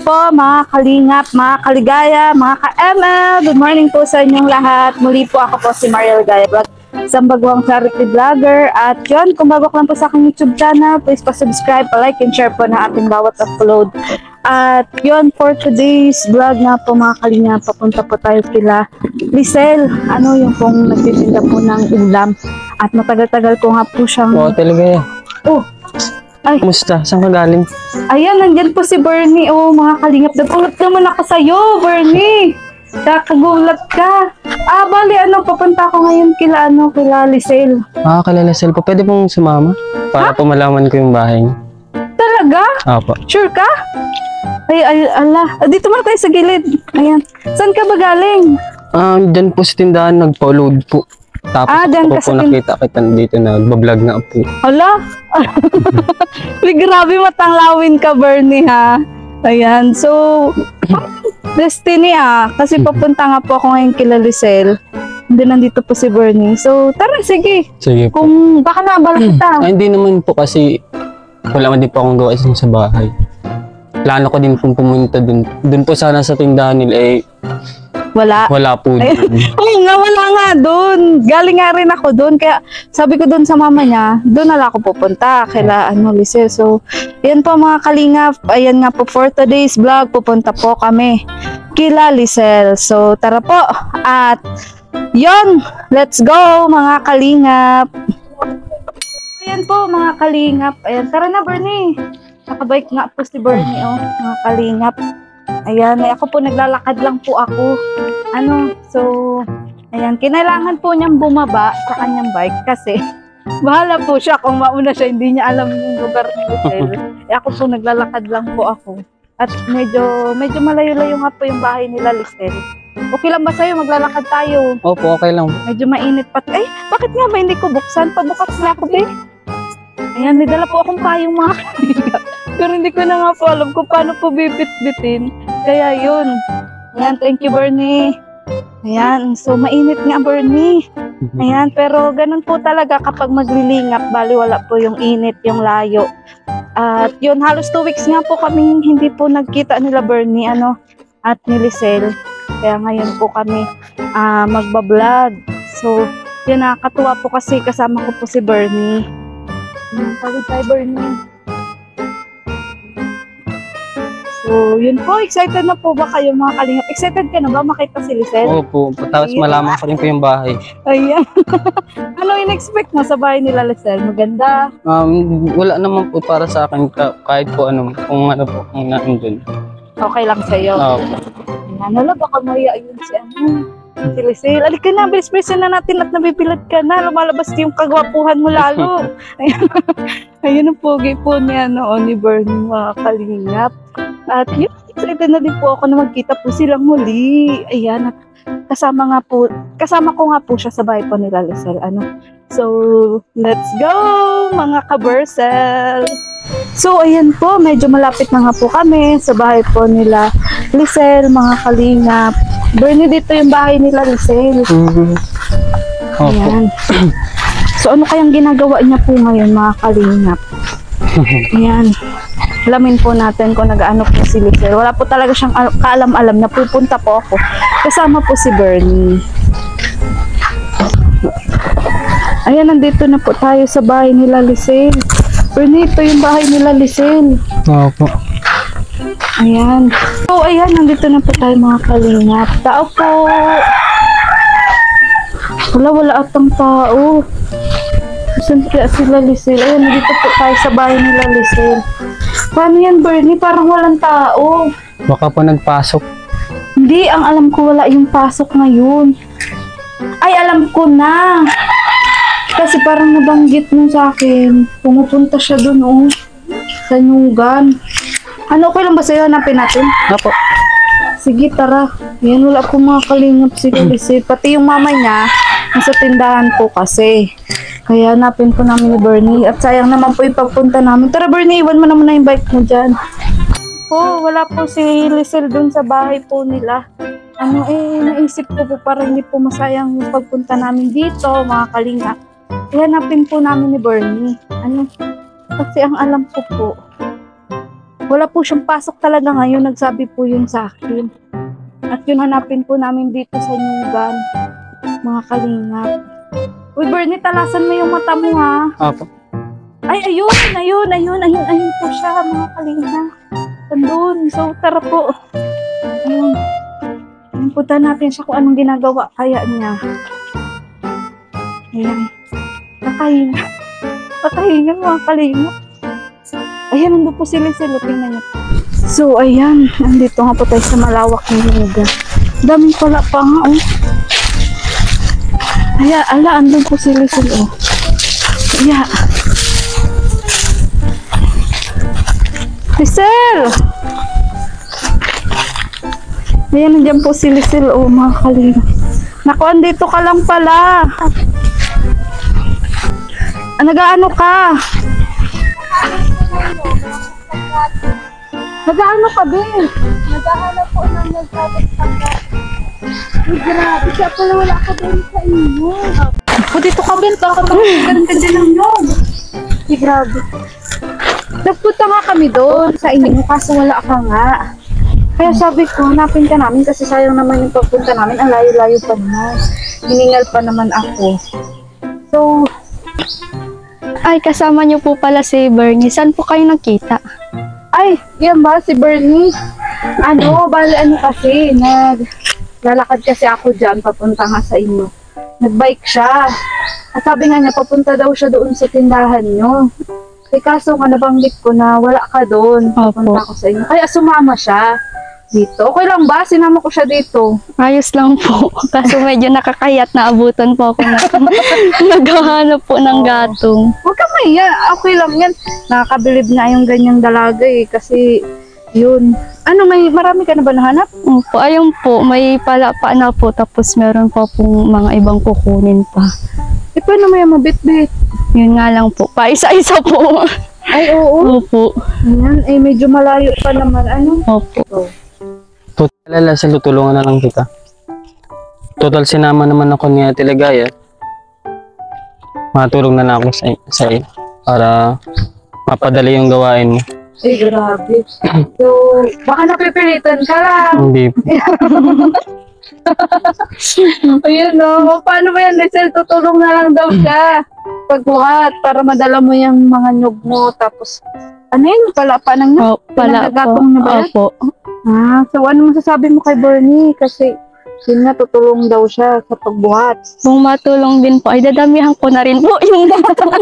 po mga kalingap, mga kaligaya, mga ka-ML. Good morning po sa inyong lahat. Muli po ako po si Mariel Gaya Vlog, isang bagwang charity vlogger. At yun, kung bago ka lang po sa aking YouTube channel, please pa-subscribe, pa-like, and share po na ating bawat upload. At yun, for today's vlog nga po mga kalingap, papunta po tayo kila Lisel. Ano yung pong nagtitinda po ng ulam. At matagal-tagal ko nga po siyang... Oo, talaga yan. Oh! Ay. Kumusta? Saan ka galing? Ayan, nandyan po si Bernie. Oh, mga kalingap. Nagulat naman ako sa'yo, Bernie. Kakagulat ka. Bali, papunta ako ngayon kila Lisel. Kila Lisel po. Pwede pong sumama? Para po malaman ko yung bahay niyo. Talaga? Opo. Sure ka? Ay, ala. Dito muna tayo sa gilid. Ayan. Saan ka ba galing? Dyan po sa tindahan, nagpa-load po. Tapos dyan ako po nakita kita dito na nagbablog nga po. Ala? Grabe matanglawin ka, Bernie, ha? Ayan. So, destiny, kasi papunta nga po ako ngayon kila Lisel. Hindi nandito po si Bernie. So, tara, sige. Sige po. Kung baka nabala kita. Hindi naman po kasi wala man din po akong gawa sa bahay. Plano ko din pong pumunta dun. Dun po sana sa tindahan nila Wala. Wala po dun. Oo nga, wala nga dun. Galing nga rin ako dun. Kaya sabi ko dun sa mama niya, dun na ako pupunta. Kaila Lisel. So, yan po mga kalingap. Ayan nga po for today's vlog. Pupunta po kami kila Lisel. So, tara po. At yon, let's go mga kalingap. Ayan po mga kalingap. Ayan, tara na Bernie. Nakabike nga po si Bernie, mga kalingap. Ayan, ako po naglalakad lang po ako. So, ayan, kinailangan po niyang bumaba sa kanyang bike kasi bahala po siya kung mauna siya, hindi niya alam yung lugar ni Lisel. Ako po naglalakad lang po ako. At medyo malayo-layo nga po yung bahay nila Lisel. Okay lang ba sa'yo? Maglalakad tayo. Opo, okay lang. Medyo mainit pa. Bakit nga ba hindi ko buksan? Pabukas na ako, be. Ayan, may dala po akong payong mga kalingap. Pero hindi ko na nga po alam kung paano po bibit-bitin. Kaya yun. Ayan, thank you Bernie. Ayan, so mainit nga Bernie. Ayan, pero ganun po talaga kapag maglilingap, bali wala po yung init, yung layo. At yun, halos 2 weeks nga po kami hindi po nagkita nila Bernie, at ni Lisel. Kaya ngayon po kami magbablog. So, yun, nakakatuwa po kasi kasama ko po si Bernie. Pagod tayo Bernie. So, yun po. Excited na po ba kayo mga kalingap? Excited ka na ba makita si Lisel? Opo. Tapos malaman ko rin po yung bahay. Ayan. Ano in-expect mo sa bahay nila Lisel? Maganda? Wala naman po para sa akin kahit po kung po ang nandun. Okay lang sa'yo? Opo. Ayan. Baka maya yun si Lisel. Alika na, bilis-bilisan na natin at nabibilad ka na. Lumalabas yung kagwapuhan mo lalo. Ayun ang pogi po ni Bernie mga kalingap. At yun, excited na din po ako na magkita po silang muli. Ayan, at kasama ko nga po siya sa bahay po nila Lisel. So, let's go mga ka-Bersel! So, ayan po, medyo malapit na nga po kami sa bahay po nila Lisel, mga kalingap. Bernie, dito yung bahay nila Lisel. Ayan. So, ano kayang ginagawa niya po ngayon mga kalingap? Ayan. Alamin po natin kung nag-ano po si Lisel. Wala po talaga siyang kaalam-alam na pupunta po ako. Kasama po si Bernie. Ayan, nandito na po tayo sa bahay nila Lisel. Bernie, ito yung bahay nila Lisel. Opo. Ayan. So, ayan, nandito na po tayo mga kalingap. Tao po. Wala atang tao. Saan kaya sila Lisel? Ayan, nandito po tayo sa bahay nila Lisel. Paano yan Bernie? Parang walang tao. Baka po nagpasok. Hindi, ang alam ko wala yung pasok ngayon. Ay, alam ko na. Kasi parang nabanggit mo sa akin. Pumupunta siya dun, sa Nugan. Okay lang ba sa'yo? Hanapin natin? Opo. Sige, tara. Yan, wala po mga kalingap si Lisel. Pati yung mama niya, nasa tindahan po kasi. Kaya hanapin po namin ni Bernie. At sayang naman po yung pagpunta namin. Tara Bernie, iwan mo naman na yung bike mo dyan. Wala po si Lisel dun sa bahay po nila. Naisip ko po para hindi po masayang yung pagpunta namin dito, mga kalingap. Hanapin po namin ni Bernie. Kasi ang alam ko po, Wala po siyang pasok talaga ngayon, nagsabi po yun sa akin. At yun hanapin po namin dito sa Nyugan, mga kalingap. Uy, Bernie, talasan mo yung mata mo ha. Apo. Ay, ayun po siya, mga kalingap. Andun, so tara po. Ayun. Punta natin siya kung anong ginagawa kaya niya. Ayan. Nakahinga. Nakahinga mga kalingap. Ayan, nandun po sila. Tingnan niyo. So, ayan. Nandito nga po tayo sa malawak ng lugar. Daming pala pa nga, oh. Ayan, andun po sila, oh. Ayan. Lisel! Ayan, nandiyan po si Lisel, oh, mga kalingap. Naku, andito ka lang pala. Nag-aano ka? Nag-aano ka, Ben? Naghahanap po ng nagtatagtangga. Ay, grabe. Kaya pala wala ka Ben sa inyo. O, dito ka, Ben. Baka magkakaroon ka din ng nyog. Ay, grabe. Nagpunta nga kami doon sa inyo, kaso wala ka nga. Kaya sabi ko, hanapin ka namin kasi sayang naman yung pagpunta namin. Ang layo-layo pa naman. Hiningal pa naman ako. So, Ay, kasama niyo po pala si Bernie. Saan po kayo nakita? ay, yan ba si Bernie? Bali kasi, naglalakad kasi ako dyan, papunta nga sa inyo. Nagbike siya. At sabi nga niya, papunta daw siya doon sa tindahan nyo. Eh, kaso nga nabanggit ko na wala ka doon. Papunta ko sa inyo. Kaya sumama siya dito. Okay lang ba? Sinama ko siya dito. Ayos lang po. Kaso medyo nakakayat na abutan po ako na naghahanap po ng gatong. Huwag ka maya. Okay lang yan. Nakakabilib na yung ganyang dalaga eh. Kasi, yun. Marami ka na ba nahanap? Opo, ayun po. May palapa na po. Tapos meron pa pong mga ibang kukunin pa. Eh, paano maya mabit-bit? Yun nga lang po. Paisa-isa po. Ay, oo. Opo. Ayan, eh, medyo malayo pa naman. Opo. Total, Lisel, tutulungan na lang kita. Total, sinama naman ako ni Ate Ligaya. Matulong na lang ako sa iyo para mapadali yung gawain mo. Ay, grabe. So, baka napipilitan ka lang. Hindi. Ayun, no. Paano ba yan, Lisel? Tutulong na lang daw siya. Pagbuhat, para madala mo yung mga nyug mo. Tapos, yun? Palapa ng nyug? Pala Pinagagatong niya ba yan? Opo. So ano masasabi mo kay Bernie? Kasi, yun nga, tutulong daw siya sa pagbuhat. Kung matulong din po, ay dadamihan ko na rin po yung gatong.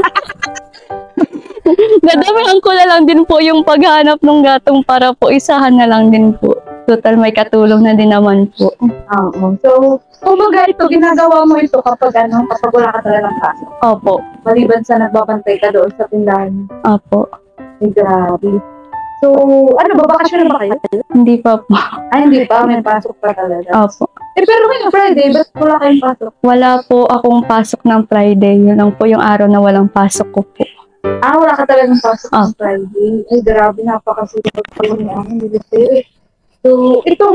Dadamihan ko na lang din po yung paghanap ng gatong para po isahan na lang din po. Total may katulong na din naman po. Oo. So, kumbaga ito, ginagawa mo ito kapag wala ka talaga ng pasok. Opo. Maliban sa nagbabantay ka doon sa tindahan. Opo. Ay, grabe. So, bakasyon na ba kayo? Hindi pa po. Ay, hindi pa. May pasok pa talaga. Opo. Eh, pero ngayong Friday, ba't wala kayong pasok? Wala po akong pasok ng Friday. Yun lang po yung araw na walang pasok ko po. Wala ka talagang pasok ng Friday. Ay, grabe. Napakasipag po niya. So, ito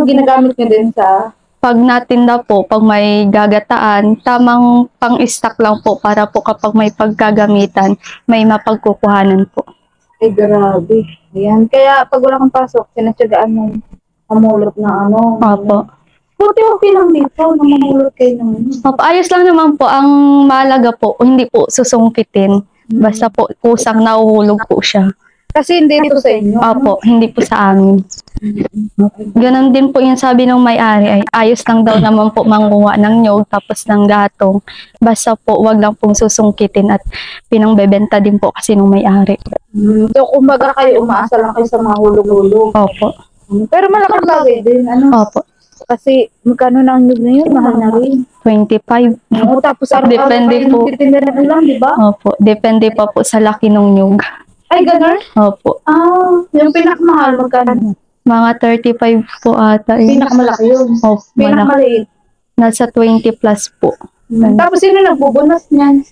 ginagamit niyo din sa... Pag natinda po, pag may gagataan, tamang pang-stock lang po para po kapag may paggagamitan, may mapagkukuhanan po. Ay, grabe. Ayan. Kaya, pag wala kang pasok, sinatsagaan mo mamulot na Opo. Buti okay lang dito na mamulot kayo ng Opo. Ayos lang naman po. Ang mahalaga po, hindi po susungkitin. Basta po, kusang nahuhulog po siya. Kasi hindi dito sa inyo. Opo, hindi po sa amin. Ganon din po yung sabi ng may-ari ay ayos lang daw naman po manguha ng nyog tapos ng gatong. Basta po wag lang pong susungkitin at pinangbebenta din po kasi ng may-ari. So kumbaga kayo umaasa lang kayo sa mga hulog-hulog. Opo. Pero malaking bagay din. Opo. Kasi magkano na ang nyog na yun? Mahal na rin. 25. Tapos araw-araw Depende kayo po. nagtitinda na lang, di ba? Opo. Depende pa po sa laki ng nyog. Ay, ganun? Opo. Yung pinakamahal, magkano? Mga 35 po ata. Pinakamalaki yun. Opo. Pinakamaliit. Nasa 20 plus po. Tapos sino nagbubunas niyan?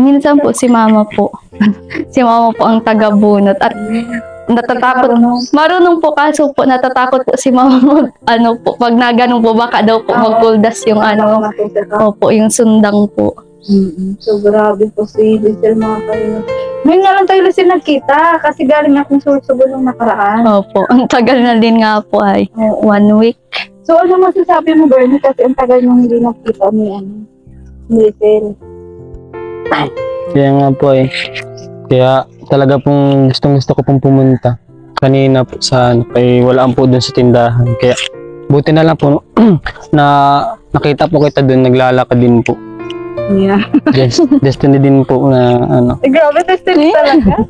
Minsan po si mama po. Si mama po ang taga-bunot. At natatakot. Marunong po kaso po natatakot po si mama. Po, pag naganong po baka daw po magkuldas yung Opo, yung sundang po. So grabe po si Lisel mga kayo. Ngayon nga lang tayo Lucille nagkita kasi galing akong Sorsogon nung nakaraan. Opo, ang tagal na din nga po ay 1 week. So ano masasabi mo Bernie kasi ang tagal nung hindi nagkita ni Lucille. Kaya nga po eh. Kaya talaga pong gusto ko pong pumunta. Kanina po sa kay walaan po dun sa tindahan. Kaya buti na lang po na nakita po kita dun, naglalakad din po. Yeah. Destiny din po na ano. Grabe, destiny talaga.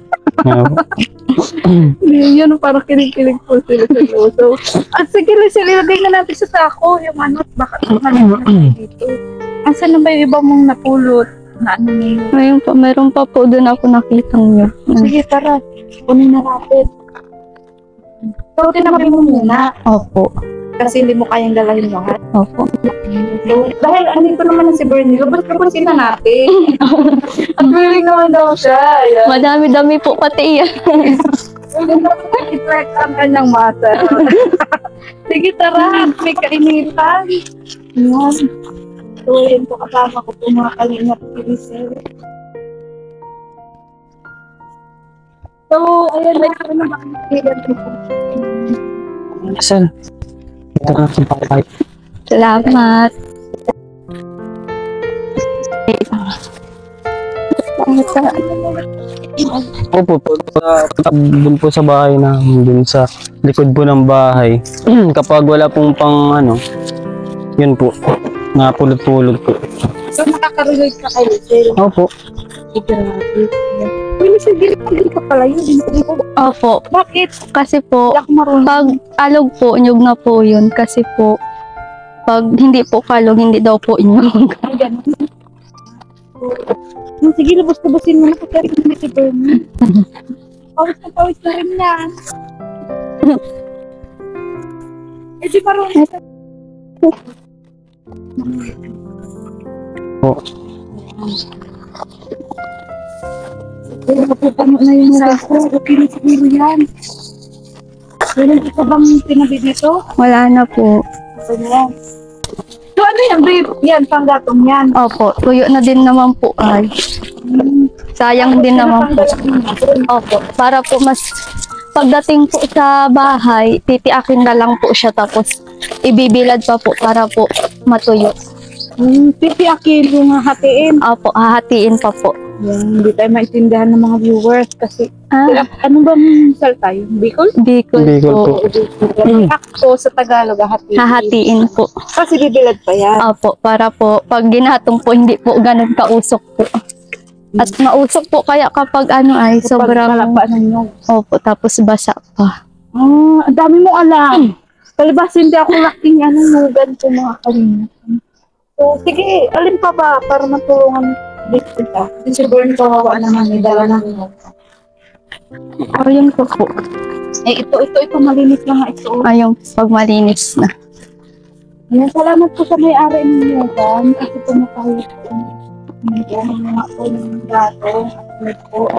Yun, parang kilig-kilig po sila sa luso. At sige, Lucille, ilagay na natin sa sako yung ano, baka naman dito. Asan na ba yung iba mong napulot? Na ano niyo? Ngayon po, meron pa po doon ako nakitang nyo. Sige, tara. Kunin na natin. So, tinabi mo muna. Opo. Kasi hindi mo kayang dalahin lahat. Opo. So, dahil andito naman na si Bernie, labas-labasin na natin. At willing naman daw siya. Ayan. Madami-dami po pati yan. I-track ang kanyang masa. Sige, tara. May kainitan. Ayan. So, yun po kasama ko po mga kalingap si Lucille. So, ayan, may kami na makikita po. Saan? Ito na sa pakay. Salamat. Opo, dun po sa bahay namin, dun sa likod po ng bahay. Kapag wala pong pang ano, yun po, napulot-pulot po. So, nakaka-relate ka kay Lucille. Opo. Uy, Lucille, gilip ka pala yun. Opo. Bakit? Kasi po, Hindi ako marunong. pag alog po, nyug na po yun. Kasi po, pag hindi po kalog, hindi daw po inyog. Ay, ganun. Sige, labas-labasin mo na kasi rin si Bernie. Pawis na rin yan. Eh, di marunong. Po. Eh, mapupano na yung sako. Okay na siguro yan. Wala ka bang tinabi dito? Wala na po. Okay na yan. So, ano yan, babe? Yan, panggatong yan. Opo, tuyo na din naman po ay. Sayang din naman po. Opo, para po mas pagdating po sa bahay, titiakin na lang po siya tapos ibibilad pa po para po matuyo. Pipiakin yung hatiin. Opo, hahatiin pa po. Yan, hindi tayo maintindihan ng mga viewers kasi ano bang salta yun? Bicol? Bicol Bicol po. po. Sakto sa Tagalog, hatiin. Hahatiin po. Kasi bibilad pa yan. Opo, para po pag ginatong po hindi po ganun kausok po. At mausok po kaya kapag ano ay sobrang Palapa ng nyog. opo, tapos basa pa. Ang dami mong alam. Palibas, hindi ako laking nugan po mga kanina. So, sige, alin pa ba para matulungan dito ka? Si Bern, kawawa naman, may dala ng nyog. Ayun po po. Eh, ito, malinis lang nga ito. Ayun, pag malinis na. Ayan, salamat po sa may-ari ng nyogan kasi pumatawid po. Mga po ng gato at po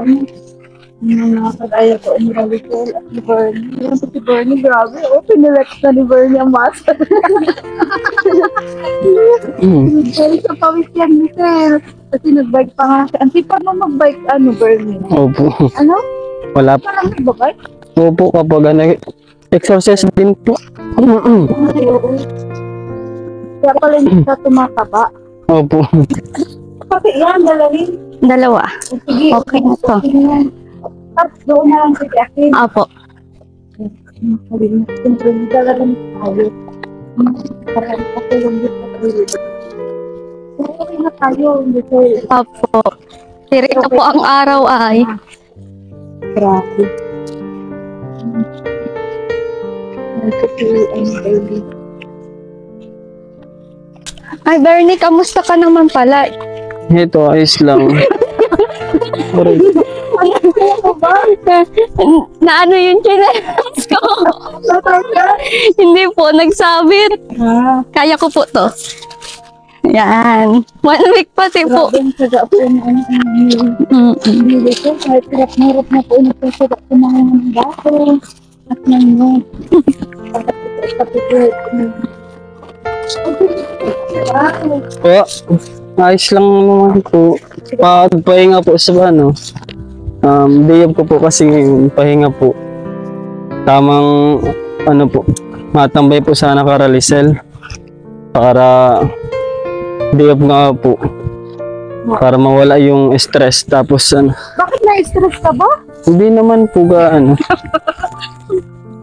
mga kagaya po ni Ralicel at ni Bernie. Yan po si Bernie, grabe. Pinelect na ni Bernie ang master. Dahil sa pawis yan ni Sir. Kasi nag-bike pa nga siya. Ang sipag mo mag-bike, Bernie? Opo. Ano? Wala po. Parang nagbabike? Opo, kapag ano, exercise din po. Kaya pala hindi ka tumataba. Opo. Pati yan, dalawin. Dalawa. Sige. Okay na to. Tapos doon na lang si Akin. Opo. Sabi mo, siyempre, talaga ng tayo. Parang patulong dito sa tayo. So, okay na tayo. Dito. Opo. Tiri na po ang araw ay. Grabe. Ito po ang baby. Ay, Bernie, kamusta ka naman pala? Ito, ayos lang. Sorry. Na ano yung chinelas ko? Hindi po, nagsabit. Kaya ko po to. Yan. 1 week pati po. Grabe ang saga po ng hindi ko. Kahit hirap na po ito saga po ng bato. At ng nyog. Po, ayos lang naman po. Pagpahinga po sa ano. Day off ko po kasi pahinga po. Tamang ano po, matambay po sana kay Ralisel para day off nga po. Para mawala yung stress tapos ano. Bakit na-stress ka ba? Hindi naman po gaano.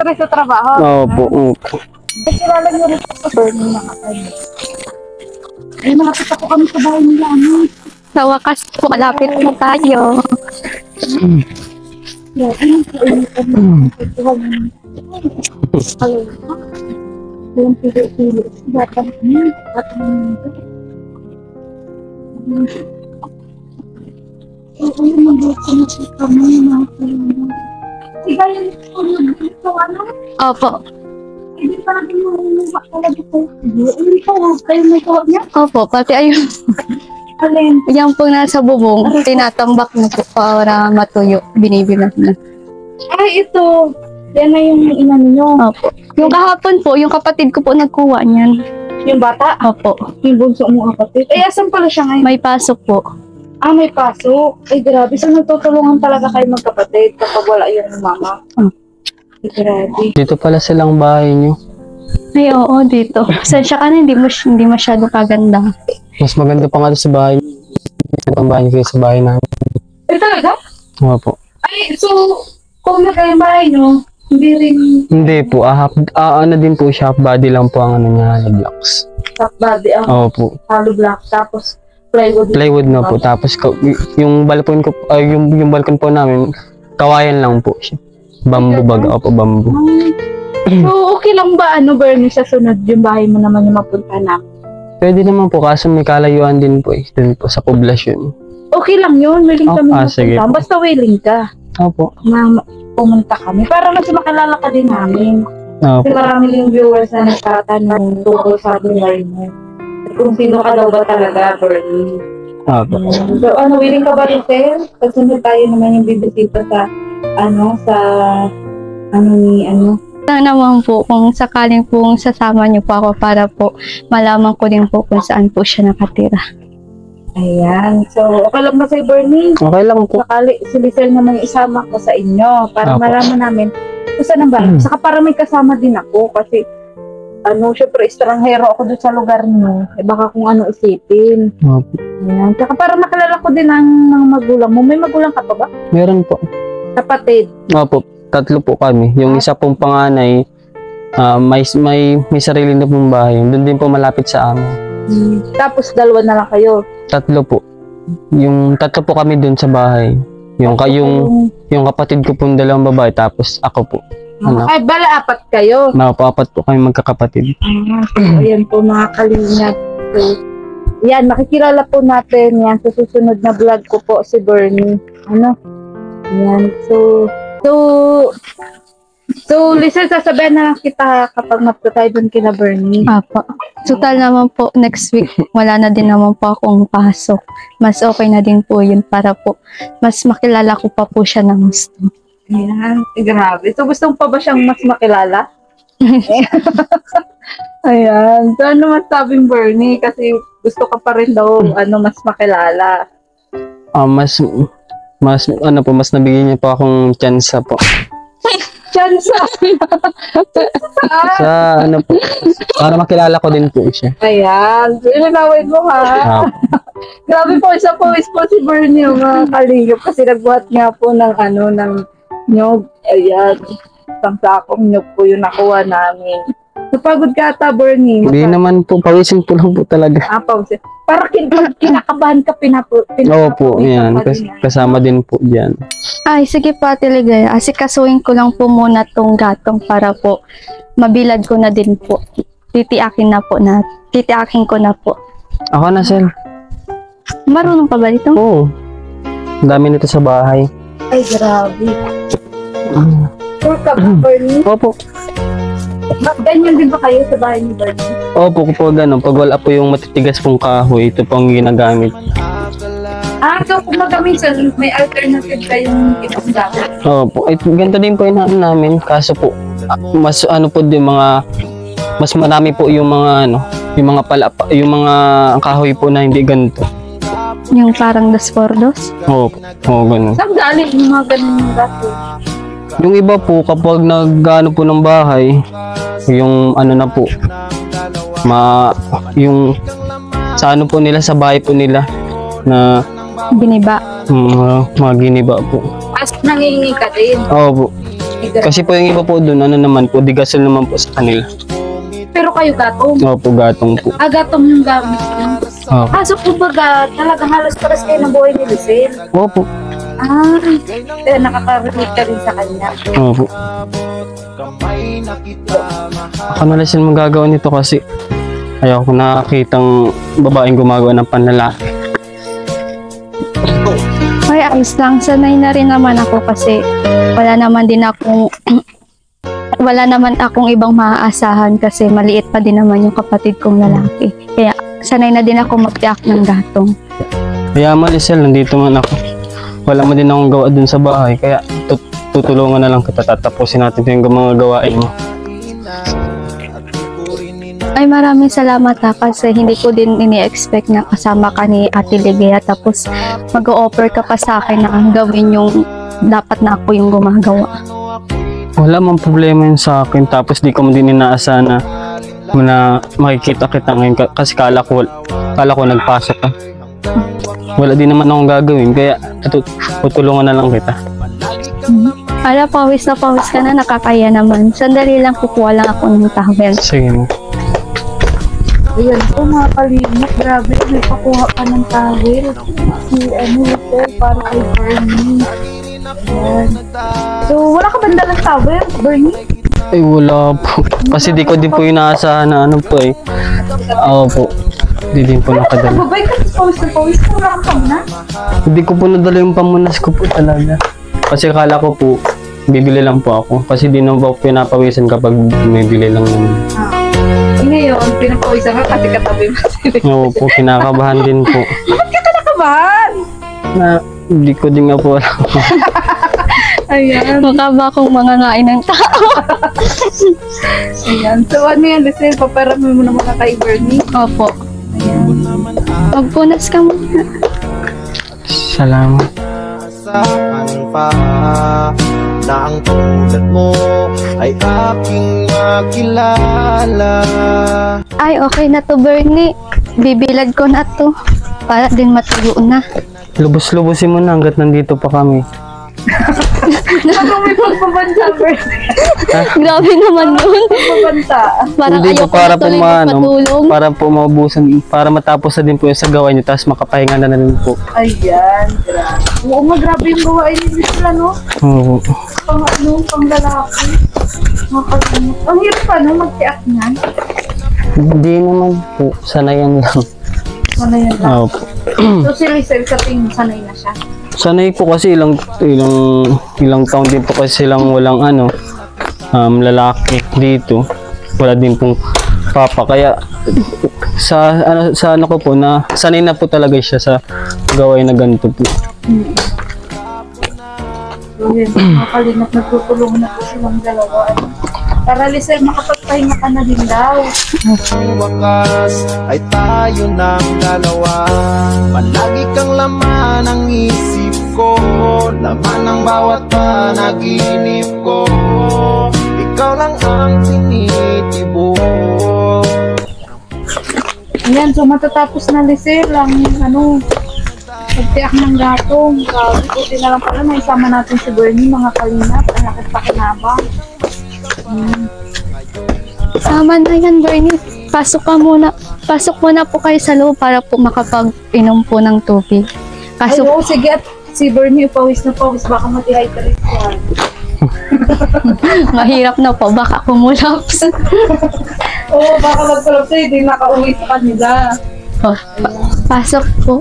Stress sa trabaho? Opo, opo. Kasi lalang nyo rin sa Bernie na kapag. Ay, nakapit ako kami sa bahay nila. Sa wakas po, malapit na tayo. Yung pili-pili. Dapat Opo. hindi pa natin yung talaga po. Hindi po, kayo may kawag niya. Opo, pati ayun. Alin? Yan po nasa bubong, tinatambak na po para matuyo. Binibilang na. Ay, ito. Yan na yung inano nyo. Opo. Yung kahapon po, yung kapatid ko po nagkuha niyan. Yung bata? Opo. Yung bunso mo kapatid. Eh, asan pala siya ngayon? May pasok po. Ah, may pasok. Ay, grabe. So, nagtutulungan talaga kayo magkapatid kapag wala yung mama. Ay, grabe. Dito pala silang bahay nyo. Ay, oo, dito. Sensya ka na, hindi masyado kaganda. Mas maganda pa nga sa bahay nyo. Ang bahay nyo kaysa sa bahay namin. Eh, talaga? Opo. Ay, so, kung na kayo bahay nyo, hindi rin Hindi po, ano din po siya, half body lang po ang ano niya, blocks. top body ang Opo. hollow block. Tapos, plywood. Plywood na po, tapos yung balkon ko, yung balkon po namin, kawayan lang po siya. Bamboo baga, opo, bamboo. So, okay lang ba, Bernie, sa sunod yung bahay mo naman yung mapunta na? Pwede naman po, kaso may kalayuan din po dun po sa poblasyon. Okay lang yun, willing kami sige mapunta. po. Basta willing ka Opo. na pumunta kami. Para mas makilala ka din namin. Opo. Kasi marami yung viewers na nagtatanong tungkol sa buhay mo. Kung sino ka daw ba talaga, Bernie. Opo. So, willing ka ba rin, sir? Kasunod tayo naman yung bibisita sa, Sana naman po kung sakaling pong sasama niyo po ako para po malaman ko din po kung saan po siya nakatira. Ayan. So, okay lang ba sa'yo, Bernie? Okay lang po. Sakali, si Lizelle naman yung isama ko sa inyo para Apo. malaman namin kung saan ang bahay. Saka para may kasama din ako kasi syempre, estranghero ako doon sa lugar niyo. Eh, baka kung ano isipin. Opo. Ayan. Saka para makilala ko din ang mga magulang mo. May magulang ka pa ba? Meron po. Kapatid. Opo, 3 po kami. Yung isa pong panganay, may sarili na pong bahay. Doon din po malapit sa amin. Tapos 2 na lang kayo. 3 po. Yung 3 po kami doon sa bahay. Yung kapatid ko pong 2 babae, tapos ako po. Ano? Ay, bala 4 kayo. Apat po kami magkakapatid. So, ayan po mga kalingap. So, yan, makikilala po natin yan sa susunod na vlog ko po si Bernie. Ayan. So, Lizelle, sasabihan na lang kita kapag magta tayo dun kina Bernie. Apo. Total naman po, next week, wala na din naman po akong pasok. Mas okay na din po yun para po mas makilala ko pa po siya ng gusto. Ayan, grabe. So, gusto mo pa ba siyang mas makilala? Ayan. So, ano masabing Bernie? Kasi gusto ka pa rin daw, mas makilala. Mas nabigyan niya po akong chance po. Chance! Sa po, para makilala ko din po siya. Ayan. So, ilinawin mo ha. Grabe po, isa po si Bernie yung mga kalingap kasi nagbuhat nga po ng nyog. Ayan. Isang sakong nyog po yung nakuha namin. Napagod ka ata, Bernie. Hindi naman po, pawisin po lang po talaga. Pag kinakabahan ka, Opo, yan. Kasama din po dyan. Ay, sige po, Ate Ligaya. Asikasuhin ko lang po muna tong gatong para po mabilad ko na din po. Titiakin ko na po. Ako na, Sel. Marunong ka ba dito? Oo. Ang dami nito sa bahay. Ay, grabe. Sure ka ba, Bernie? Opo. Ganyan din ba kayo sa bahay ni Bernie? Opo, po gano'n. Pag wala po yung matitigas pong kahoy, ito po ang ginagamit. So kung minsan may alternative kayong ginagawa. Opo. Ganito din po yung namin. Kaso po, mas mas marami po yung mga yung mga kahoy po na hindi ganito. Yung parang dos por dos. Oo, oo, ganun. Saan galing yung mga ganun yung gato? Yung iba po, kapag nag-ano po ng bahay, yung ano na po, yung sa ano po nila, sa bahay po nila, na Biniba. mga giniba po. As nangingi ka din. Oo po. Kasi po yung iba po doon, ano naman po, di gasol naman po sa kanila. Pero kayo gatong. Oo po, gatong po. Gatong yung gamit niyo. Oo. So kumbaga, talagang halos pares kayo ng buhay ni Lisel. Oo po. Nakaka-relate ka rin sa kanya. Oo po. Ako na lang sila magagawa nito kasi ayaw ko nakakitang babaeng gumagawa ng panlalaki. Ay, ayos lang. Sanay na rin naman ako kasi wala naman akong ibang maaasahan kasi maliit pa din naman yung kapatid kong lalaki. Kaya sanay na din ako magtiyak ng gatong. Kaya Lisel, nandito man ako. Wala mo din akong gawa dun sa bahay, kaya tutulungan na lang kita, tatapusin natin yung mga gawain mo. Ay, maraming salamat kasi hindi ko din ini-expect na kasama ka ni Ate Ligaya tapos mag-o-offer ka pa sa akin na gawin yung dapat na ako yung gumagawa. Wala mang problema yun sa akin, tapos di ko mo din inaasahan na makikita kita ngayon kasi kala ko nagpasok ka. Wala din naman akong gagawin, kaya tutulungan na lang kita. Ala, pawis na pawis ka na, nakakaya naman. Sandali lang, kukuha lang ako ng towel. Sige mo. Ayan po mga kalimot, grabe, may pakuha ka ng towel. Si Lisel, para kay Bernie. Ayan. So, wala ka ba dalang towel, Bernie? Ay, wala po. Kasi di ko din po inaasahan na ano po eh. Oo po. Di din po nakadala. Babay ka sa pawis ka, wala kang na. Hindi ko po nadala yung pamunas ko po talaga. Kasi akala ko po, bibili lang po ako. Kasi di naman po pinapawisan kapag may bili lang naman. Ngayon, pinapawisan ka kasi katabi mo sila. Oo po, kinakabahan din po. Bakit ka kinakabahan? Na, hindi ko din nga po alam. Ayan. Mukha ba akong mangangain ng tao? Ayan. So, ano yan, Lisel? Paparami mo na mga kay Bernie. Opo. Ayan. Magpunas ka muna. Salamat. Saan pa na ang tulad mo ay aking makilala. Ay, okay na to, Bernie. Bibilad ko na to. Para din matuyo na. Lubos-lubosin mo na hanggat nandito pa kami. Ano may pagbabanta, Bernie? Grabe naman yun. Pagbabanta. Parang Hindi po, ayoko para na po tuloy magpatulong. para po maubusan, para matapos na din po yung sa gawain niyo, tapos makapahinga na rin po. Ayan, grabe. Oo nga, grabe yung gawain ni Lisel, ano? Oo. Pang lalaki. Makalimot. Ang hirap pa, no? Magtiak niyan. Hindi naman po, sanayan lang. Sanayan lang. Opo. So, si Lisel, sa tingin mo, sanay na siya. Sanay po kasi ilang taon din po kasi silang walang lalaki dito. Wala din pong papa, kaya sa ano ko po na sanay na po talaga siya sa gawain na ganito po. So, yun, makalimot, nagtutulungan na po silang dalawa. Para, Lisel, makapagpahinga ka na din daw. Ang wakas ay tayo ng dalawa. Palagi kang laman ng isip ko, laman ng bawat panaginip ko. Ikaw lang ang tinitibok. Ayan, so matatapos na, Lisel, ang pagtiyak ng gatong. Grabe, buti na lang pala, naisama natin si Bernie, mga kalingap. Ang lakit pa kinabang. Tama na yan, Bernie. Pasok muna po kayo sa loob para po makapag-inom po ng tubig. Ay, Kaso, oo, sige, at si Bernie, pawis na pawis, baka mati-hydrate yan. mahirap na po. Baka kumulaps. Oo, baka magkulap sa'yo, hindi nakauwi sa kanila. Oh, pasok po.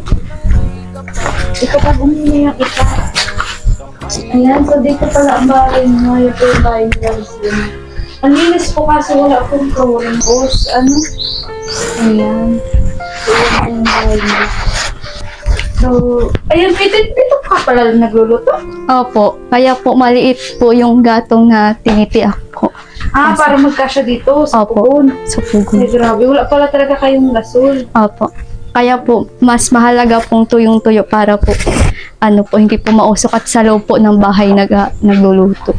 Ito pag umiiyak kita. Ayan, so dito pala ang bahay mo. Ito yung bahay nila, Lisel. Ang linis po kasi wala akong flooring boss. Ano? Ayan. So, yan yung bahay nila. So, ayan, dito ka pala nagluluto? Opo. Kaya po maliit po yung gatong na tinitiak ko. Para magkasya dito sa Opo. pugon. Sa Ay, pugon. grabe. Wala pala talaga kayong gasol. Opo. Kaya po, mas mahalaga pong tuyong-tuyo para po, hindi po mausok at sa loob po ng bahay nagluluto.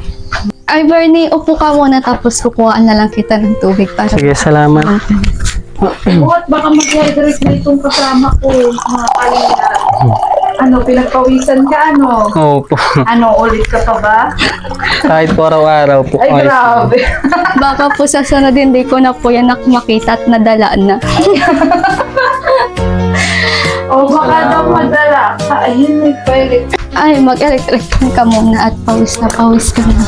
Ay, Bernie, upo ka muna tapos kukuhaan na lang kita ng tubig para Sige, salamat. Buhat baka mag-hydrate na itong kasama ko, mga kalinga. Pinagpawisan ka, Opo. Ulit ka pa ba? Kahit po araw-araw po. Ay, grabe. baka po sa sunod hindi ko na po yan makita at nadala na. Baka daw madala ka. Ayun, may toilet. Ay, mag-electric fan ka muna at pawis na pawis ka na.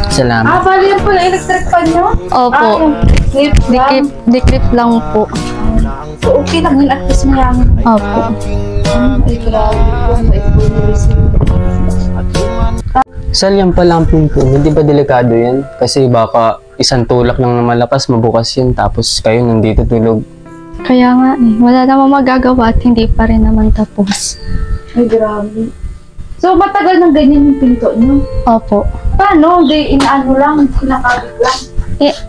Salamat. Bali yan pala electric fan nyo? Opo, dikrip lang po. So, okay lang yun at least mayaman. Opo. Ay, grabe po. May pulisin. Sal, yan pala ang pinto. Hindi ba delikado yan? Kasi baka isang tulak lang na malapas, mabukas yun. Tapos kayo nandito tulog. Kaya nga wala namang magagawa at hindi pa rin naman tapos. Ay, grabe. So, matagal nang ganyan yung pinto nyo? Opo. Paano? Hindi, inaano lang, kinakabit lang.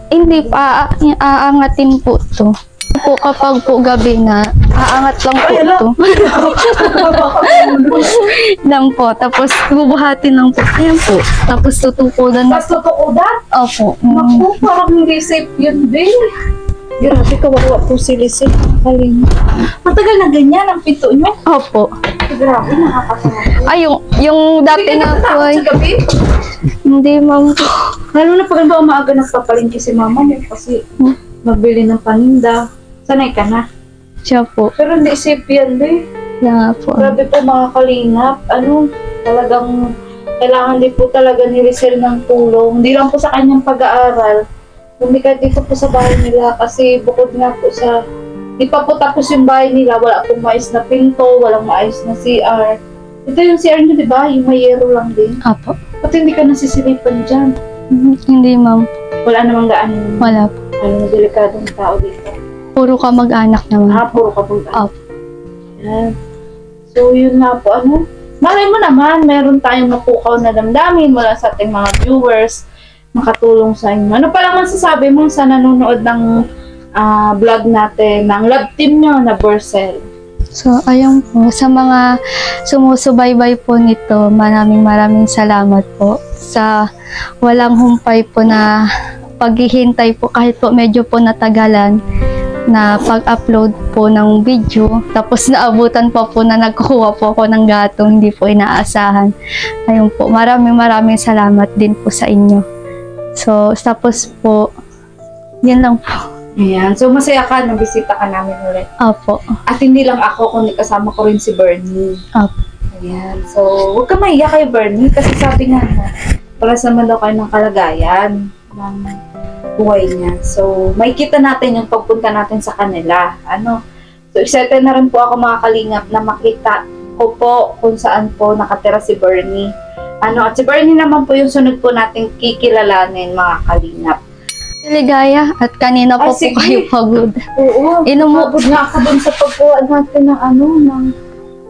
Hindi pa, aangatin po to. Po kapag po gabi na, aangat lang po to. Lang po, tapos bubuhatin lang po. Ayan po. Tapos tutukulan na. Tapos tutukudan? Opo. Naku, parang hindi safe yun, din. Grabe, kawawa po si Lizzie. Kaling. Matagal na ganyan ang pinto nyo. Opo. Grabe, nakakasama. Ay, yung dati na po ay, Sa gabi? hindi ma'am. Lalo na pag ba umaga nagpapalingki si mama mo kasi magbili ng paninda. Sanay ka na. Siya po. Pero hindi safe yan, din. Kaya po. Grabe po mga kalingap. Talagang kailangan din po talaga ni Rizal ng tulong. Hindi lang po sa kanyang pag-aaral. Hindi ka dito po sa bahay nila kasi bukod nga po sa di pa po tapos yung bahay nila, wala pong maayos na pinto, walang maayos na CR. Ito yung CR nyo, di ba? Yung may yero lang din. Opo. Pati hindi ka nasisilipan dyan. Hindi ma'am. Wala namang gaan Wala po. delikadong tao dito. Puro ka mag-anak naman. Puro kabulgan. Opo. Yan. So, yun nga po, malay mo naman, meron tayong napukaw na damdamin mula sa ating mga viewers, makatulong sa inyo. Ano pa lang masasabi mo sa nanonood ng vlog natin, ng love team nyo na Burcel? So, ayun po, sa mga sumusubaybay po nito, maraming salamat po sa walang humpay po na paghihintay po kahit po medyo po natagalan na pag-upload po ng video. Tapos naabutan pa po na nagkukuha po ako ng gatong hindi po inaasahan. Ayun po, maraming salamat din po sa inyo. So, tapos po, yan lang po. Ayan. So, masaya ka nung bisita ka namin ulit. Opo. At hindi lang ako, kundi kasama ko rin si Bernie. Opo. Ayan. So, huwag ka mahiya kay Bernie kasi sabi nga para sa man daw kayo ng kalagayan ng buhay niya. So, makikita natin yung pagpunta natin sa kanila. So, excited na rin po ako mga kalingap na makita ko po kung saan po nakatira si Bernie. At si Bernie naman po yung sunod po nating kikilalanin mga kalingap. Ligaya at kanina po po sige. kayo pagod. Oo. Inumubod na ako dun sa pagkuha natin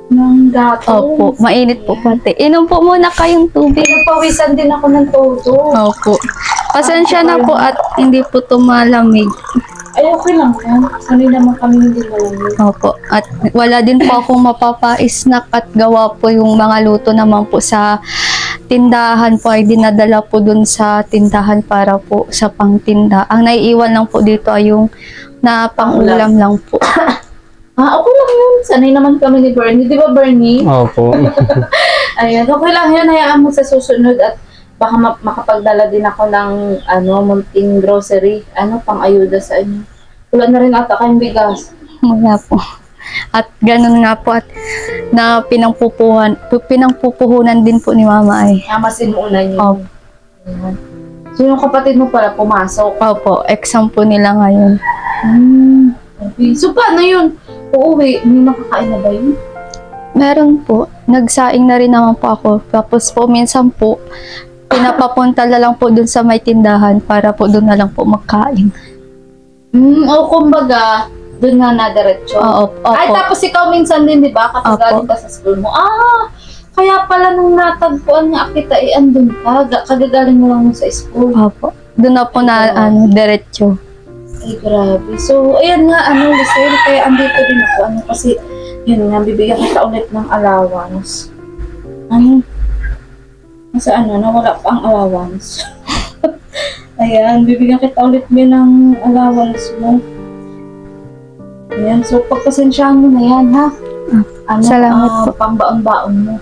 ng gato. Opo, mainit po pati. Inom po muna kayong tubig. Pinapawisan din ako ng todo. Opo. Pasensya na po at hindi po tumalamig. Ay, okay lang yan. Sanay naman kami hindi malamig. Opo. At wala din po akong mapapa-snack at gawa po yung mga luto naman po sa tindahan po ay dinadala po dun sa tindahan para po sa pangtinda. Ang naiiwan lang po dito ay yung na pang-ulam lang po. Okay lang yun. Sanay naman kami ni Bernie. Di ba, Bernie? Opo. Ayan, okay lang yun. Hayaan mo sa susunod at baka makapagdala din ako ng munting grocery. Pang-ayuda sa inyo. Wala na rin ata kayong bigas. Wala po. At ganun nga po at na pinangpupuhunan din po ni Mama ay. Amasin mo una niyo. Opo. Ayan. So, yung kapatid mo pala pumasok. Opo, exam po nila ngayon. Okay. So, paano yun? Uuwi, may makakain na ba yun? Meron po. Nagsaing na rin naman po ako. Tapos po, minsan po, pinapapunta na lang po dun sa may tindahan para po dun na lang po magkain. Kumbaga, dun nga na diretso. Opo. Ay, tapos ikaw minsan din, di ba? Kapag Opo. galing ka sa school mo. Kaya pala nung natagpuan nga kita, andun ka. Kagagaling mo lang sa school. Opo. Dun na po na, diretso. Ay, grabe. So, ayan nga, Lisel, kaya andito din ako. Kasi, yun nga, bibigyan kita ulit ng allowance. Nawala pa ang allowance. Ayan, bibigyan kita ulit ng allowance mo. Ayan, so pagpasensyahan mo na yan, ha? Salamat po. Pambaon-baon mo.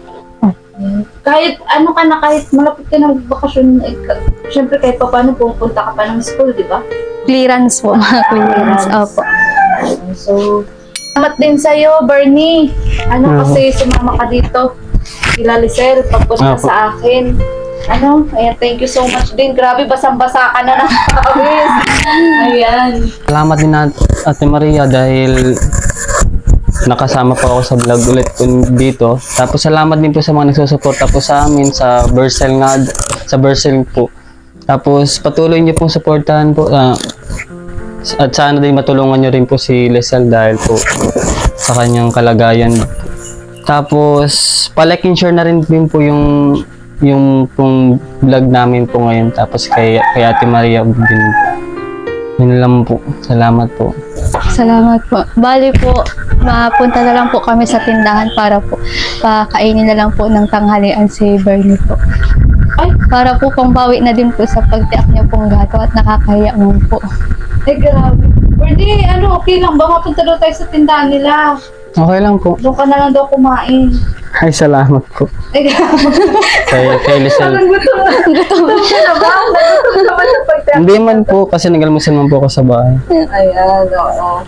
Ayan. Kahit kahit malapit ka ng bakasyon, syempre kahit pa paano pupunta ka pa ng school, di ba? Clearance po, mga clearance. Opo. So, salamat din sa'yo, Bernie. Kasi sumama ka dito. Kila Lisel, pagpunta Opo. sa akin. Ayan, thank you so much din. Grabe, basang-basa ka na ng pawis. Ayan. Salamat din Ate Maria dahil nakasama po ako sa vlog ulit po dito. Tapos salamat din po sa mga nagsusuporta po sa amin sa Bercel po. Tapos patuloy niyo pong suportahan po at sana din matulungan niyo rin po si Lisel dahil po sa kanyang kalagayan. Tapos palike and share na rin din po yung pong vlog namin po ngayon. Tapos kay Ate Maria din po. Yun lang po. Salamat po. Salamat po. Bali po, mapunta na lang po kami sa tindahan para po pakainin na lang po ng tanghalian si Bernie po. Ay, Para po pangbawi na din po sa pagtiak niya pong gato at nakakahiya naman po. ay grabe. Bernie, okay lang ba? Mapunta daw tayo sa tindahan nila. Okay lang po. Doon ka na lang daw kumain. Ay, salamat po. Ay, grabe. Kay Lisel. Gutom na. Gutom na ba? Nagutom na ba sa pagtiyak? Hindi man po kasi nag-almusal man po ako sa bahay. Ayan, oo.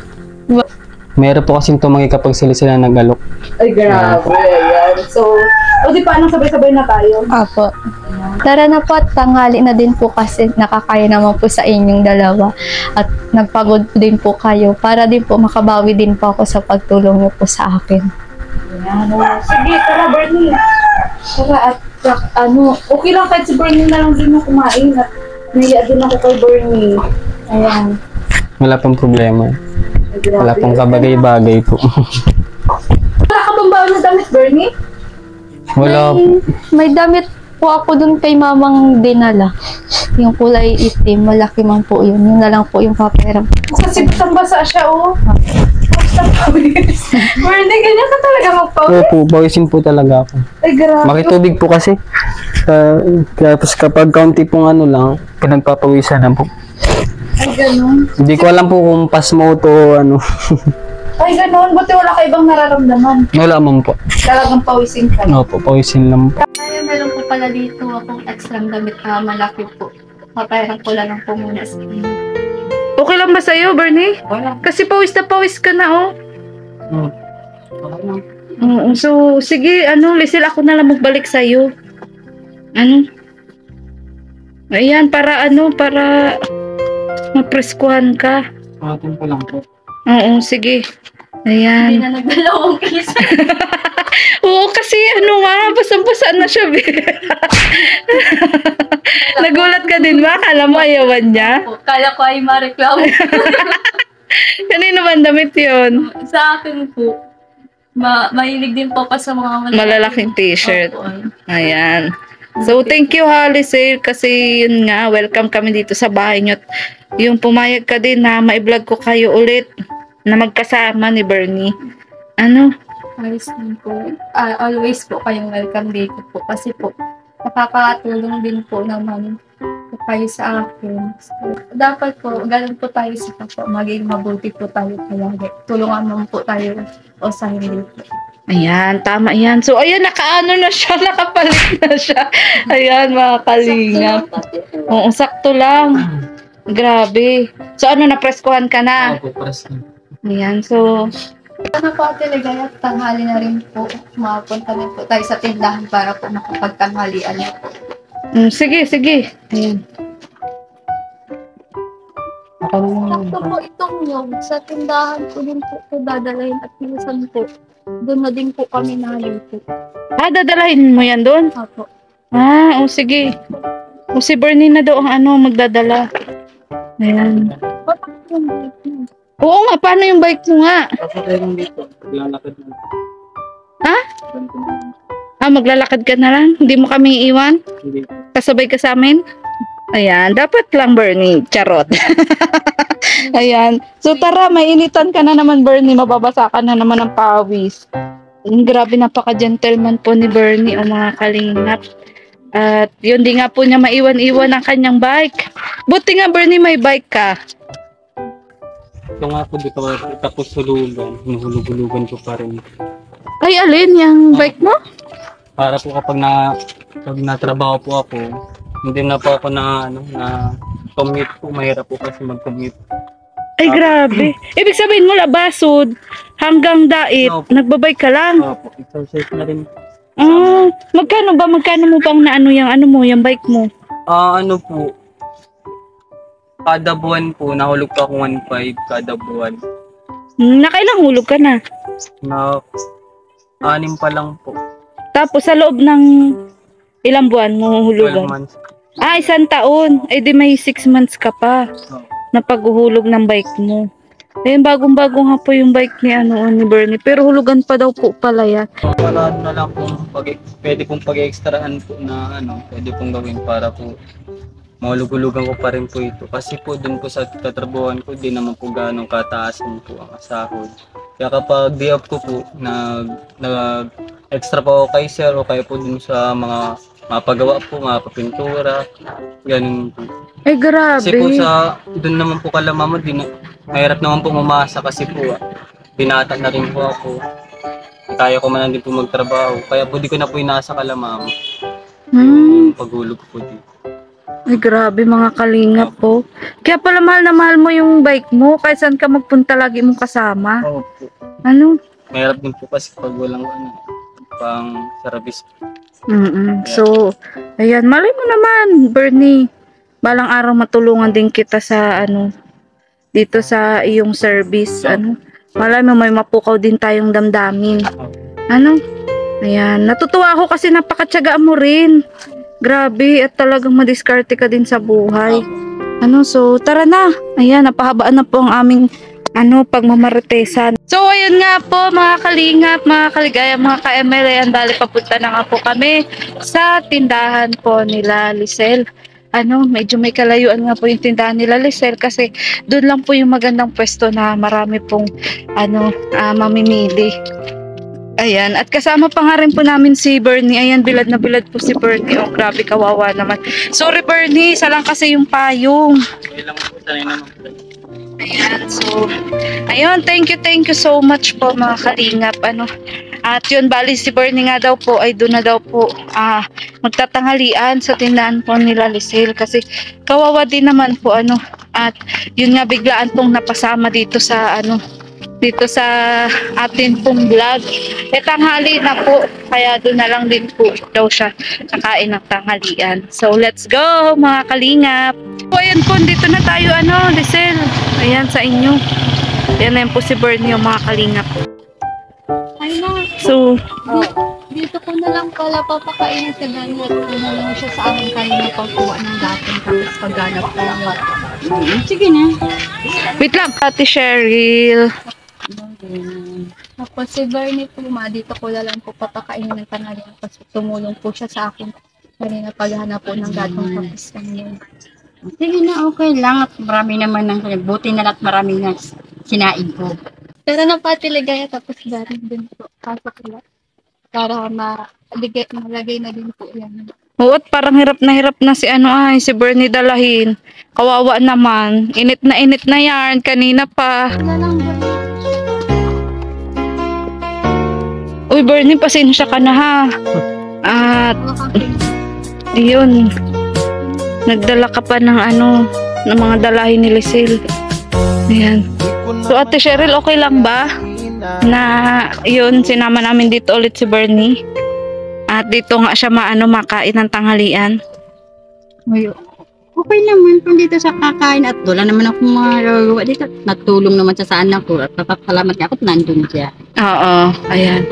Meron po kasing tumangi kapag sila nag-alok. Ay, grabe. Ayan. So, di paano sabay-sabay na tayo? Apo. Tara na po at tanghali na din po kasi nakakaya naman po sa inyong dalawa at nagpagod din po kayo para din po makabawi din po ako sa pagtulong niyo po sa akin. Ayan. Sige, tara, Bernie. Tara, at okay lang kahit si Bernie na lang din na kumain at naiya din ako kay Bernie. Ayan. Wala pang problema. Ay, grabe. Wala pang kabagay-bagay po. Wala ka bang baon na damit, Bernie? Wala po. May damit po ako dun kay mamang dinala. Yung kulay itim, malaki man po yun. Yun na lang po yung paperam. Kasi basang-basa siya, oh. Basta pawis. Bernie, ganyan ka talaga magpawis? Opo, bawisin po talaga ako. Ay, grabe. Makitubig po kasi. Tapos kapag kaunti pong pinagpapawisan na po. Ay, ganun. Hindi ko alam po kung pasmo to o Ay, ganun. Buti wala ka ibang nararamdaman. Wala man po. Talagang pawisin ka. Opo, pawisin lang po. Kaya meron po pala dito akong extra damit na malaki po. Paperam ko lang po muna sa inyo. Okay lang ba sa'yo, Bernie? Wala. Kasi pawis na pawis ka na, oh. So, sige, Lisel, ako na lang magbalik sa'yo. Ayan, para mapreskuhan ka. Atin pa lang po. Oo, sige. Hindi Ayan. na nagdalawang case. Oo, kasi basang-basa na siya, be. Nagulat ka din ba? Kala mo ayawan niya? Kala ko ay mareklamo. Kanino man damit yun? Sa akin po, mahilig din po pa sa mga Malalaking t-shirt. Opo, ay. Ayan. So, thank you, Lisel, kasi yun nga, welcome kami dito sa bahay nyo. At yung pumayag ka din na ma-vlog ko kayo ulit na magkasama ni Bernie. Ayos din po. Always po kayong welcome dito po. Kasi po, nakakatulong din po naman po kayo sa akin. So, dapat po, ganun po tayo sa kapwa. Maging mabuti po tayo palagi. Tulungan naman po tayo o sa hindi po. Ayan, tama yan. So, ayan, na siya, nakapalit na siya. Ayan, mga kalingap. Oo, sakto lang. Grabe. So, napreskuhan ka na? Opo, paras lang. Ayan, so, Ano po ate Ligaya, tanghali na rin po. Mapunta rin po tayo sa tindahan para po makapagtanghalian niyo po. sige. Ayan. Sakto po itong yung sa tindahan ko din po dadalhin at minsan po. Doon na din po kami nalito. Dadalahin mo yan doon? Apo. Sige. O si Bernie na daw ang magdadala. Ayan. Paano yung bike niyo? Oo nga, paano yung bike mo nga? Tapos tayo lang dito. Maglalakad na. Maglalakad ka na lang? Hindi mo kami iiwan? Hindi. Kasabay ka sa amin? Ayan, dapat lang Bernie, charot. Ayan. So tara, mainitan ka na naman Bernie, mababasa ka na naman ng pawis. Grabe, napaka-gentleman po ni Bernie o mga kalingap. At yun, di nga po niya maiwan-iwan ang kanyang bike. Buti nga Bernie, may bike ka. Ito nga po dito tapos hulugan. Hinuhulug-hulugan ko pa rin. Ay, alin yung bike mo? Para po pag natrabaho po ako, hindi na po ako na commute po. Mahirap po kasi mag-commute. Ay, grabe. Ibig sabihin mo, labasod hanggang dait, Opo. nagbabike ka lang. Opo, exercise na rin. Ah, magkano mo bang yung bike mo? Ano po, kada buwan po, nahulog ko ako 1.5 kada buwan. Nakailang hulog ka na. Na 6 pa lang po. Tapos sa loob ng ilang buwan mo 12 hulugan? months. Ah, 1 taon. Eh di may 6 months ka pa na paghuhulog ng bike mo. Ayun, bagong-bago nga po yung bike ni Bernie. Pero hulugan pa daw po pala yan. Para na lang kung pwede pong pag-extrahan po na pwede pong gawin para po mahulug-hulugan ko pa rin po ito. Kasi po dun po sa katrabawan ko, di naman po ganong kataasan po ang sahod. Kaya kapag day off ko po, nag-extra pa ako kay sir o kaya po dun sa mga mapagawa po, mapapintura, ganun po. Ay, grabe. Kasi po dun naman po kala mama, mahirap naman po umasa kasi po, binata na rin po ako. Kaya ko man din po magtrabaho. Kaya po di ko na po inasa kala mama. Paghulog po dito. Ay, grabe mga kalingap po. Kaya pala mahal na mahal mo yung bike mo. Kahit saan ka magpunta lagi mong kasama. Oo po. Ano? Mahirap din po kasi pag walang pang service. So, ayan. Malay mo naman, Bernie. Balang araw matulungan din kita sa dito sa iyong service. Malay mo may mapukaw din tayong damdamin. Ayan. Natutuwa ako kasi napakatyagaan mo rin. Grabe, at talagang madiskarte ka din sa buhay. So tara na. Ayan, napahabaan na po ang aming pagmamaritesan. So ayun nga po mga kalingap, mga kaligaya, mga ka-ML, ayan, dali papunta na nga po kami sa tindahan po nila Lisel. Medyo may kalayuan nga po yung tindahan nila Lisel kasi doon lang po yung magandang pwesto na marami pong mamimili. Ayan, at kasama pa nga rin po namin si Bernie. Ayan, bilad na bilad po si Bernie. Oh, grabe, kawawa naman. Sorry Bernie, isa lang kasi yung payong. Ilang po sanay naman po. Ayan, so, ayun, thank you so much po mga kalingap. At yun, bali si Bernie nga daw po ay doon na daw po magtatanghalian sa tindahan po nila Lisel kasi kawawa din naman po at yun nga biglaan pong napasama dito sa atin pong vlog. Tanghali na po, kaya doon na lang din po daw siya kakain ng tanghalian. So let's go mga kalingap. So ayan po, dito na tayo Lisel. Ayan sa inyo. Ayan na po si Bernie yung mga kalingap. Ay na, So, dito ko na lang pala papakainin sa ganyan at tumulong siya sa akin kanina pagkuha ng gatong tapos pagganap ko lang Sige na. wait lang. Ate Cheryl. Tapos si Bernie po, dito ko na lang po papakainin ng tanghalian tapos tumulong po siya sa akin kanina paghanap po ng gatong tapos kanina. Sige na, okay lang. At marami naman buti na lahat marami na sinain ko. Pero na pati ligaya tapos galing din po. Pasok nila. Para malagay na din po yan. Oo, at parang hirap na si Bernie dalahin. Kawawa naman. Init na yan. Kanina pa. Wala lang ba? Uy, Bernie, pasensya ka na ha. At, yun. Nagdala ka pa ng ng mga dalahin ni Lisel. Ayan. So, Ate Cheryl, okay lang ba? Na, yun, sinama namin dito ulit si Bernie. At dito nga siya makain ng tanghalian. Okay naman kung dito sa kakain at wala naman ako magagawa dito. Natulong naman siya sa anak ko at napapalamat niya ako at nandun siya. Oo, ayan.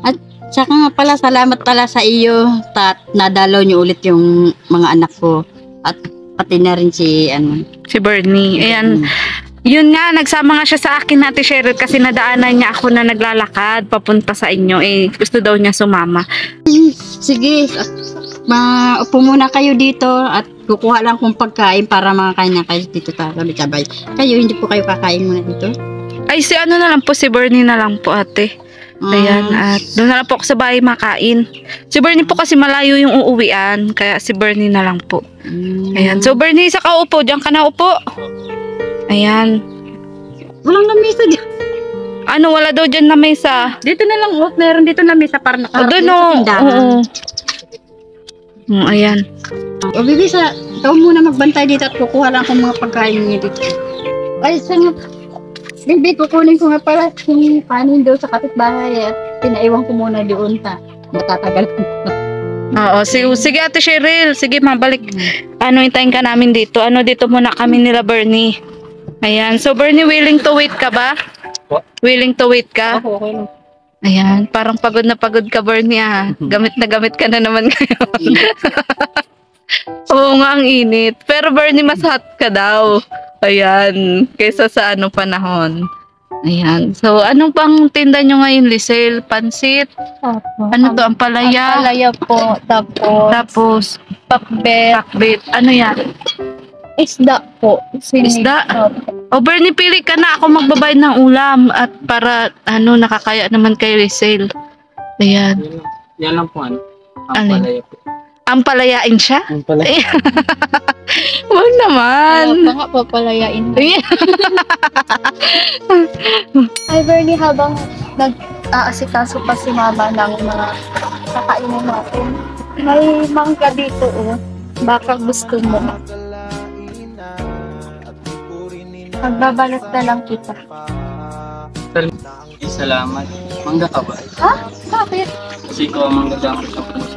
At saka nga pala, salamat pala sa iyo at nadalaw niyo ulit yung mga anak ko at pati na rin si Si Bernie. Ayan. Yun nga, nagsama nga siya sa akin, Ate Cheryl, kasi nadaanan niya ako na naglalakad papunta sa inyo. Gusto daw niya sumama. Sige. Upo muna kayo dito at kukuha lang kong pagkain para makakain na kayo dito sabay-sabay. Kayo, hindi po kayo kakain muna dito? Ay, si ano na lang po, si Bernie na lang po, ate. Ayan, at doon na lang po ako sa bahay makain. Si Bernie po kasi malayo yung uuwian, kaya si Bernie na lang po. Ayan, so Bernie, isa ka upo, diyan ka na upo. Ayan. Walang lamesa dyan. Ano, wala daw dyan na mesa. Dito na lang, meron dito na mesa para O, nakaharap doon dito o. sa tindahan. Ayan. O, bibi, ikaw muna magbantay dito at kukuha lang akong mga pagkain niya dito. Ay, saan Bibi, kukunin ko nga pala yung kanin doon sa kapitbahay at pinaiwan ko muna doon pa. Matatagal ko. Oo, sige ate Cheryl. Sige, mabalik. Ano, hintayin ka namin dito. Ano, dito muna kami nila Bernie. Ayan. So, Bernie, willing to wait ka ba? Willing to wait ka? Okay lang. Ayan. Parang pagod na pagod ka, Bernie, ah. Gamit na gamit ka na naman ngayon. Oo nga, ang init. Pero Bernie, mas hot ka daw. Ayan. Kaysa sa panahon. Ayan. So, anong pang tinda nyo ngayon, Lisel? Pansit? Opo. Ano to? Ampalaya? Ampalaya po. Tapos, Tapos, pakbet. Ano yan? isda po. Isda? Opo. O, Bernie, pili ka na. Ako magbabayad ng ulam. At para, nakakaya naman kay Lisel. Ayan. Yan lang po ano. Alin? Ampalaya po. Ampalayain siya? Ampalaya. Wag naman. Kaya nga papalayain. Ay, Bernie, habang nag-aasikaso pa si Mama ng mga kakainin natin, may mangga dito, oh. Baka gusto mo. Magbabalot na lang kita. Salamat. Mangga ka ba? Ha? Bakit? Kasi ko ang mangga gamit sa puso.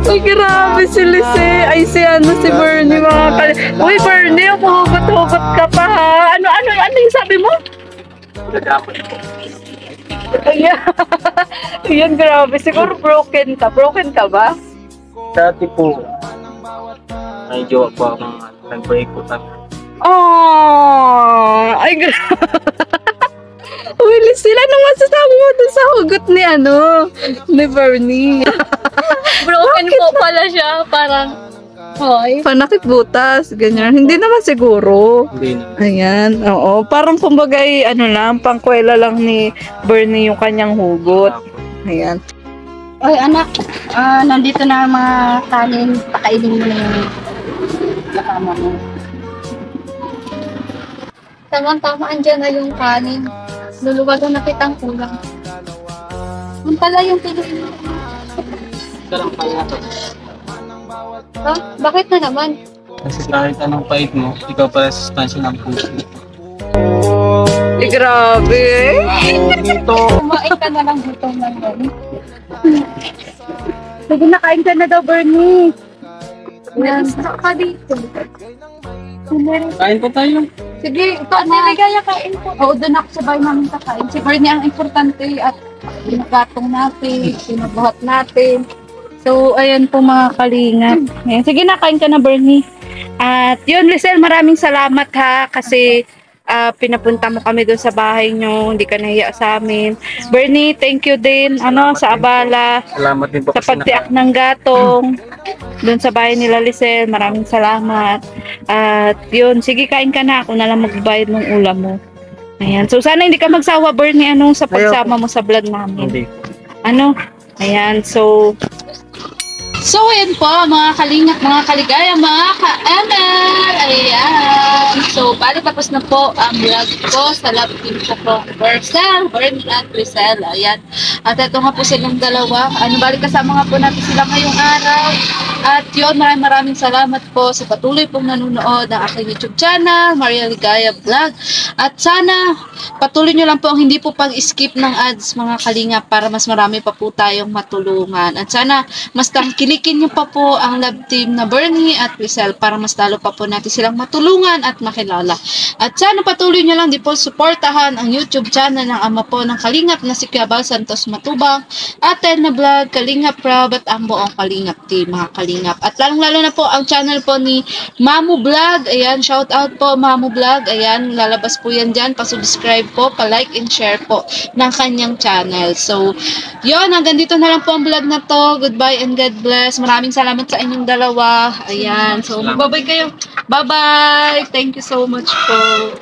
Ay, grabe si Lise. Ay, si Bernie, mga Uy, Bernie, hugot-hugot ka pa, ha? Ano yung sabi mo? Ayan. Ayan, grabe. Siguro broken ka. Broken ka ba? Dati po, may jowa po akong nag-break po kami. Oh, ay, grabe. Uy, Lise, anong masasabi mo dun sa hugot ni Bernie? Broken po pala siya. Parang, hoy. Panakit butas, ganyan. Hindi naman siguro. Hindi na. Ayan, oo. Parang kumbaga pangkwela lang ni Bernie yung kanyang hugot. Ayan. Oy, anak. Nandito na ang mga kanin. Pakainin mo na yung kasama mo. Tama-tama, andyan na yung kanin. Luluwagan na kitang kulang. Ang pala yung piliin mo. Sarang pala to. Ha? Bakit na naman? Kasi kahit anong pait mo, ikaw pala sustansya ng puso. Ay, grabe. Kumain ka na lang dito ng gani. Sige, nakain ka na daw, Bernie. Yan. Ka dito. Kain po tayo. Sige, ito niligaya kain po. Oo, doon ako sa bahay namin kakain. Si Bernie ang importante at pinagatong natin, pinabuhat natin. So, ayan po mga kalingap. Ayan. Sige, nakain ka na, Bernie. At yun, Lisel, maraming salamat ha kasi pinapunta mo kami doon sa bahay nyo. Hindi ka nahiya sa amin. Bernie, thank you din sa abala, Salamat din po sa kasi pagtiak ng gatong. Doon sa bahay nila, Lisel, maraming salamat. At yun, sige, kain ka na. Ako na lang magbayad ng ulam mo. Ayan. So, sana hindi ka magsawa, Bernie, sa pagsama mo sa vlog namin. Hindi. Ayan, so ayan po, mga kalingap, mga kaligaya, mga ka-ML. Ayan. So, bali tapos na po ang vlog ko sa love team ko po. Bernie at Lisel. Ayan. At ito nga po silang dalawa. Bali kasama nga po natin sila ngayong araw. At yun, maraming salamat po sa patuloy pong nanonood ng aking YouTube channel, Maria Ligaya Vlog. At sana, patuloy nyo lang po ang hindi po pag-skip ng ads, mga kalingap, para mas marami pa po tayong matulungan. At sana, mas tangkilikin nyo pa po ang love team na Bernie at Lisel para mas lalo pa po natin silang matulungan at makilala. At sana patuloy nyo lang di po suportahan ang YouTube channel ng ama po ng kalingap na si Kuya Bal Santos Matubang, Ate na Vlog, Kalingap Rob at ang buong kalingap team, mga kalingap. Kalingap. At lalong-lalo na po ang channel po ni Mamu Vlog. Ayan, shout out po Mamu Vlog. Ayan, lalabas po yan dyan. Pa-subscribe po, pa-like and share po ng kanyang channel. So, yun, hanggang dito na lang po ang vlog na to. Goodbye and God bless. Maraming salamat sa inyong dalawa. Ayan, so magbabay kayo. Bye-bye! Thank you so much po.